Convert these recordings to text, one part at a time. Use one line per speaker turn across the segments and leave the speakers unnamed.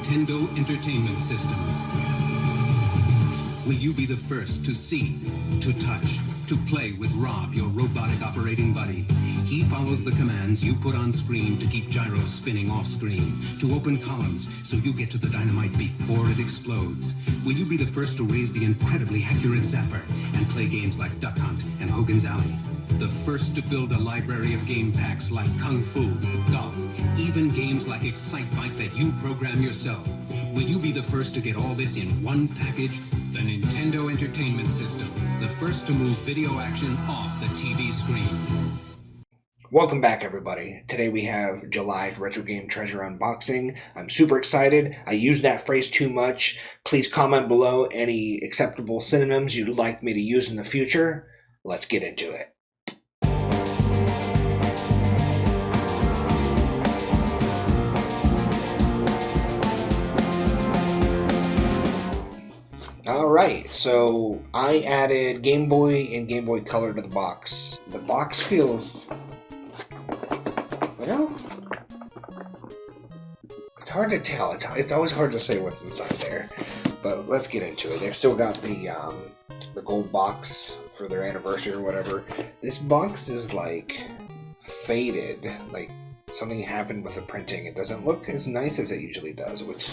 Nintendo Entertainment System. Will you be the first to see, to touch, to play with Rob, your robotic operating buddy? He follows the commands you put on screen to keep gyros spinning off screen, to open columns so you get to the dynamite before it explodes. Will you be the first to raise the incredibly accurate zapper and play games like Duck Hunt and Hogan's Alley? The first to build a library of game packs like Kung Fu, golf, even games like Excite Bike that you program yourself. Will you be the first to get all this in one package? The Nintendo Entertainment System, the first to move video action off the TV screen.
Welcome back, everybody. Today we have July's Retro Game Treasure Unboxing. I'm super excited. I use that phrase too much. Please comment below any acceptable synonyms you'd like me to use in the future. Let's get into it. Alright, so I added Game Boy and Game Boy Color to the box. The box feels... well, it's hard to tell. It's always hard to say what's inside there. But let's get into it. They've still got the gold box for their anniversary or whatever. This box is like faded, like something happened with the printing. It doesn't look as nice as it usually does, which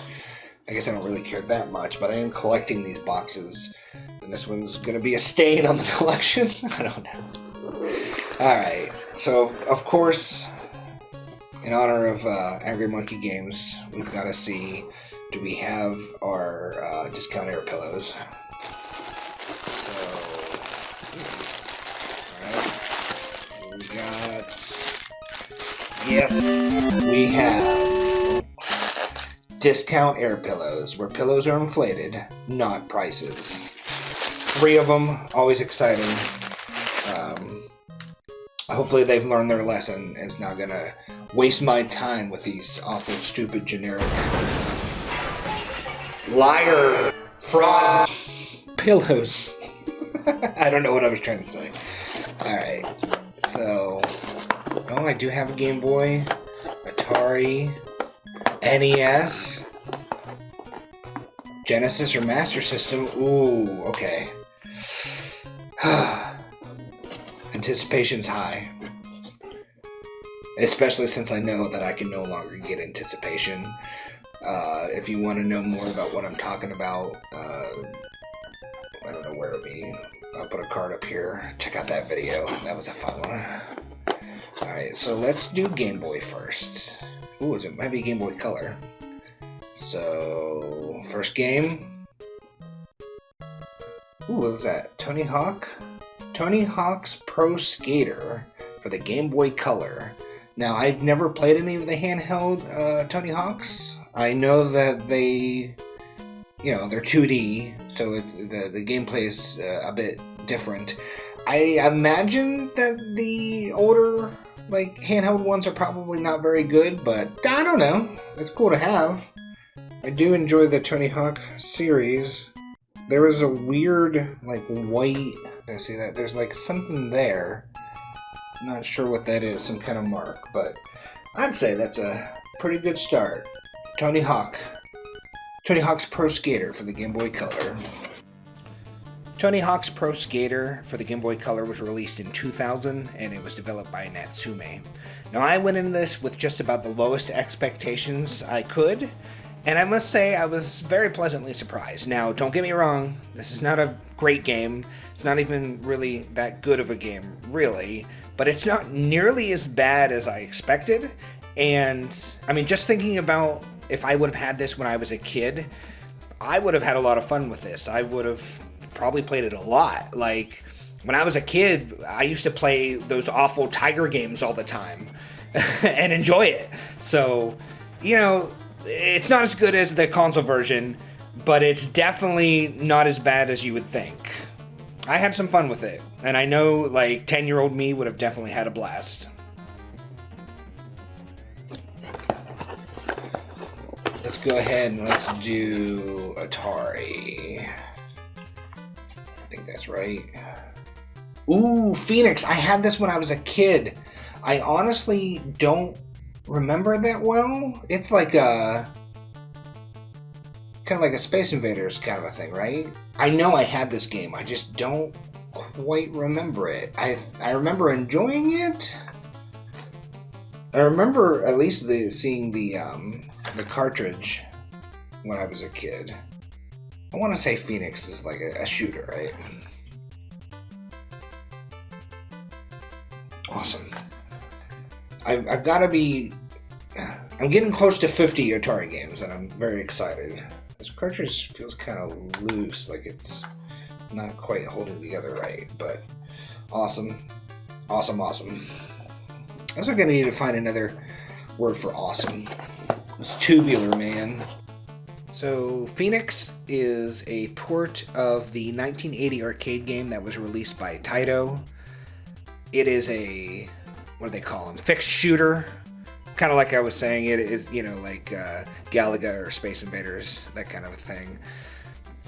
I guess I don't really care that much, but I am collecting these boxes, and this one's going to be a stain on the collection. I don't know. Alright, so of course, in honor of Angry Monkey Games, we've got to see, do we have our discount air pillows? So, alright, we got, yes, we have discount air pillows, where pillows are inflated, not prices. 3 of them, always exciting. Hopefully they've learned their lesson and it's not gonna waste my time with these awful, stupid, generic liar, fraud pillows. I don't know what I was trying to say. Alright, so, oh, I do have a Game Boy, Atari, NES, Genesis or Master System. Ooh, okay. Anticipation's high. Especially since I know that I can no longer get anticipation. If you want to know more about what I'm talking about, I don't know where it'll be. I'll put a card up here. Check out that video. That was a fun one. Alright, so let's do Game Boy first. Ooh, it might be Game Boy Color. So, first game. Ooh, what was that? Tony Hawk? Tony Hawk's Pro Skater for the Game Boy Color. Now, I've never played any of the handheld Tony Hawks. I know that they, you know, they're 2D, so it's, the gameplay is a bit different. I imagine that the older, like, handheld ones are probably not very good, but I don't know. It's cool to have. I do enjoy the Tony Hawk series. There was a weird, like, white... I see that. There's, like, something there. I'm not sure what that is, some kind of mark, but I'd say that's a pretty good start. Tony Hawk. Tony Hawk's Pro Skater for the Game Boy Color. Tony Hawk's Pro Skater for the Game Boy Color was released in 2000, and it was developed by Natsume. Now, I went into this with just about the lowest expectations I could, and I must say I was very pleasantly surprised. Now, don't get me wrong, this is not a great game. It's not even really that good of a game, really, but it's not nearly as bad as I expected, and, I mean, just thinking about if I would have had this when I was a kid, I would have had a lot of fun with this. I would have probably played it a lot. Like, when I was a kid, I used to play those awful Tiger games all the time and enjoy it. So, you know, it's not as good as the console version, but it's definitely not as bad as you would think. I had some fun with it, and I know, like, 10-year-old me would have definitely had a blast. Let's go ahead and let's do Atari. I think that's right. Ooh, Phoenix. I had this when I was a kid. I honestly don't remember that well. It's like a kind of like a Space Invaders kind of a thing, right? I know I had this game, I just don't quite remember it. I remember enjoying it. I remember at least seeing the cartridge when I was a kid. I want to say Phoenix is like a shooter, right? Awesome. I've got to be... I'm getting close to 50 Atari games, and I'm very excited. This cartridge feels kind of loose, like it's not quite holding together right, but awesome. Awesome, awesome. I also gonna need to find another word for awesome. It's tubular, man. So, Phoenix is a port of the 1980 arcade game that was released by Taito. It is a, what do they call them? Fixed shooter. Kind of like I was saying, it is, you know, like Galaga or Space Invaders, that kind of a thing.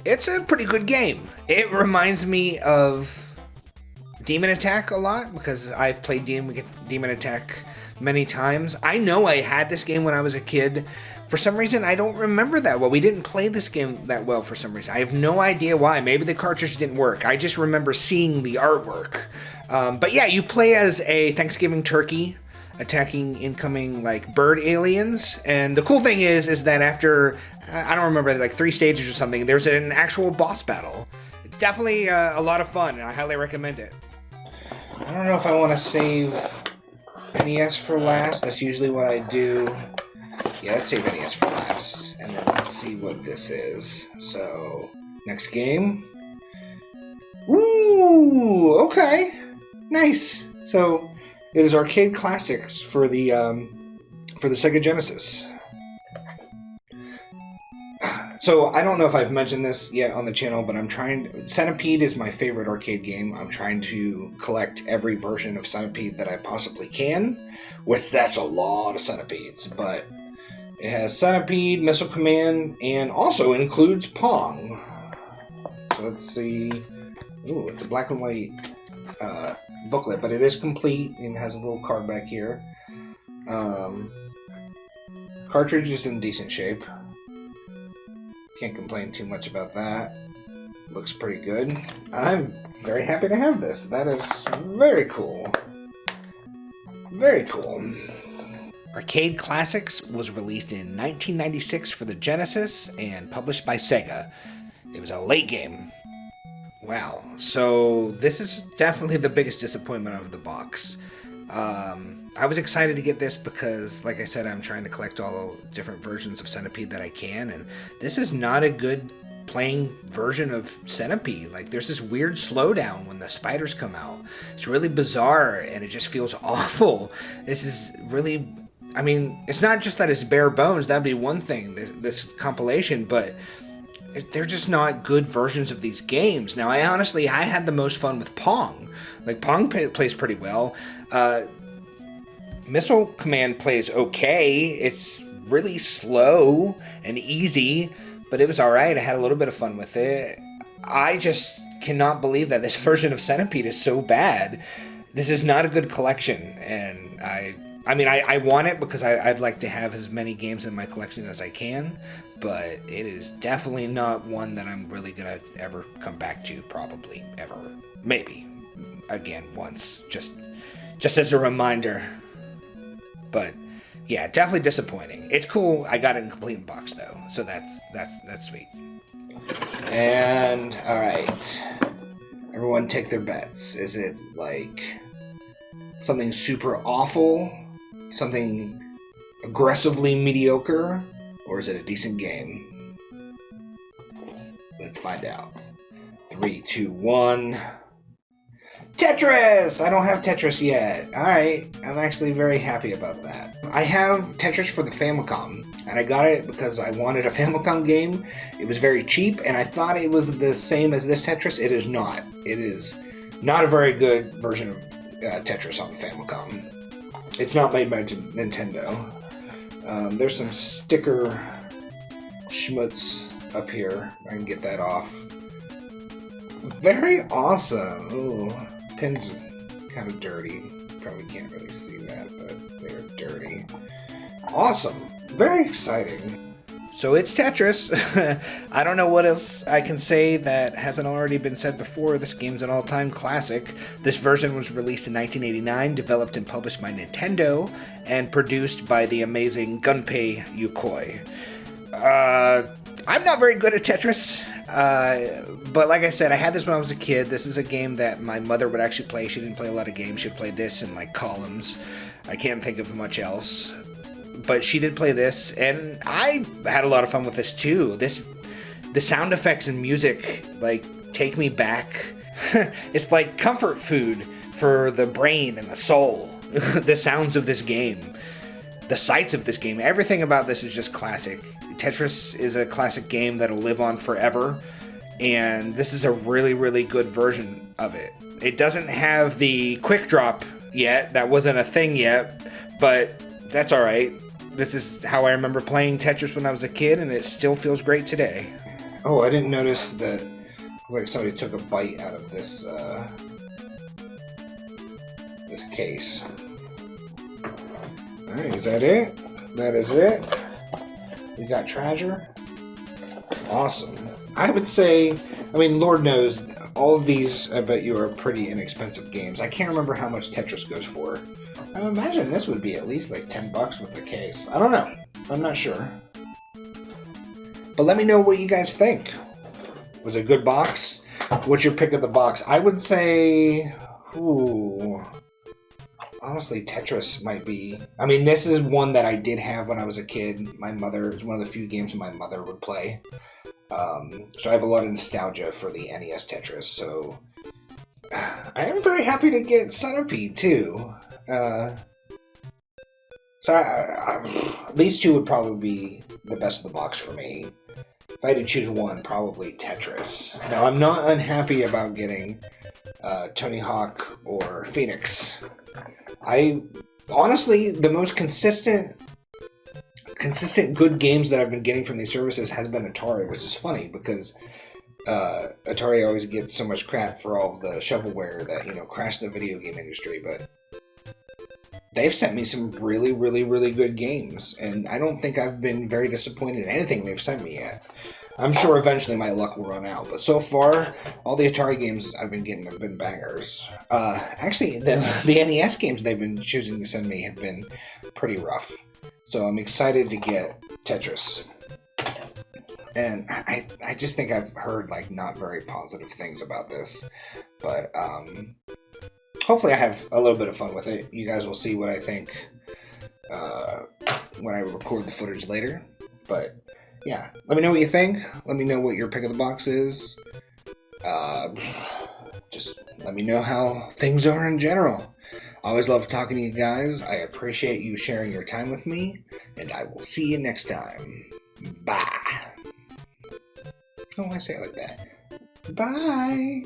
It's a pretty good game. It reminds me of Demon Attack a lot, because I've played Demon Attack many times. I know I had this game when I was a kid. For some reason, I don't remember that well. We didn't play this game that well for some reason. I have no idea why. Maybe the cartridge didn't work. I just remember seeing the artwork. But yeah, you play as a Thanksgiving turkey attacking incoming like bird aliens, and the cool thing is that after I don't remember, like 3 stages or something, there's an actual boss battle. It's definitely a lot of fun, and I highly recommend it. I don't know if I want to save NES for last. That's usually what I do. Yeah, let's save NES for last, and then let's see what this is. So, next game. Ooh, okay, nice. So, it is arcade classics for the Sega Genesis. So I don't know if I've mentioned this yet on the channel, but Centipede is my favorite arcade game. I'm trying to collect every version of Centipede that I possibly can, which that's a lot of Centipedes, but it has Centipede, Missile Command, and also includes Pong. So let's see. Ooh, it's a black and white booklet, but it is complete and has a little card back here. Cartridge is in decent shape. Can't complain too much about that. Looks pretty good. I'm very happy to have this. That is very cool. Very cool. Arcade Classics was released in 1996 for the Genesis and published by Sega. It was a late game. Wow. So this is definitely the biggest disappointment of the box. I was excited to get this because, like I said, I'm trying to collect all the different versions of Centipede that I can, and this is not a good playing version of Centipede. Like, there's this weird slowdown when the spiders come out. It's really bizarre, and it just feels awful. This is really... I mean, it's not just that it's bare bones. That'd be one thing, this compilation, but they're just not good versions of these games. Now, I had the most fun with Pong. Like, Pong plays pretty well. Missile Command plays okay. It's really slow and easy, but it was alright. I had a little bit of fun with it. I just cannot believe that this version of Centipede is so bad. This is not a good collection, and I want it because I'd like to have as many games in my collection as I can, but it is definitely not one that I'm really going to ever come back to, probably, ever. Maybe. Again, once. Just as a reminder. But, yeah, definitely disappointing. It's cool. I got it in complete box, though, so that's sweet. And, alright. Everyone take their bets. Is it, like, something super awful? Something aggressively mediocre? Or is it a decent game? Let's find out. 3, 2, 1... Tetris! I don't have Tetris yet. Alright, I'm actually very happy about that. I have Tetris for the Famicom, and I got it because I wanted a Famicom game. It was very cheap, and I thought it was the same as this Tetris. It is not. It is not a very good version of Tetris on the Famicom. It's not made by Nintendo. There's some sticker schmutz up here. I can get that off. Very awesome. Ooh. Pin's kind of dirty. Probably can't really see that, but they're dirty. Awesome. Very exciting. So it's Tetris. I don't know what else I can say that hasn't already been said before. This game's an all-time classic. This version was released in 1989, developed and published by Nintendo, and produced by the amazing Gunpei Yokoi. I'm not very good at Tetris, but like I said, I had this when I was a kid. This is a game that my mother would actually play. She didn't play a lot of games. She'd play this in like columns. I can't think of much else. But she did play this, and I had a lot of fun with this too. The sound effects and music, like, take me back. It's like comfort food for the brain and the soul. The sounds of this game, the sights of this game, everything about this is just classic. Tetris is a classic game that'll live on forever, and this is a really, really good version of it. It doesn't have the quick drop yet. That wasn't a thing yet, but that's alright. This is how I remember playing Tetris when I was a kid, and it still feels great today. Oh, I didn't notice that, like, somebody took a bite out of this, this case. Alright, is that it? That is it. We got treasure. Awesome. I would say, I mean, Lord knows, all of these, I bet you, are pretty inexpensive games. I can't remember how much Tetris goes for. I imagine this would be at least like $10 with the case. I don't know. I'm not sure. But let me know what you guys think. Was it a good box? What's your pick of the box? I would say... honestly, Tetris might be... I mean, this is one that I did have when I was a kid. My mother... It was one of the few games my mother would play. So I have a lot of nostalgia for the NES Tetris, so... I am very happy to get Centipede, too. These two would probably be the best of the box for me. If I had to choose one, probably Tetris. Now, I'm not unhappy about getting Tony Hawk or Phoenix. Honestly, the most consistent good games that I've been getting from these services has been Atari, which is funny because Atari always gets so much crap for all the shovelware that, you know, crashed the video game industry, but they've sent me some really, really, really good games, and I don't think I've been very disappointed in anything they've sent me yet. I'm sure eventually my luck will run out, but so far, all the Atari games I've been getting have been bangers. Actually, the NES games they've been choosing to send me have been pretty rough, so I'm excited to get Tetris. And I just think I've heard, like, not very positive things about this, but, hopefully I have a little bit of fun with it. You guys will see what I think when I record the footage later. But, yeah. Let me know what you think. Let me know what your pick of the box is. Just let me know how things are in general. I always love talking to you guys. I appreciate you sharing your time with me. And I will see you next time. Bye. Oh, I say it like that. Bye.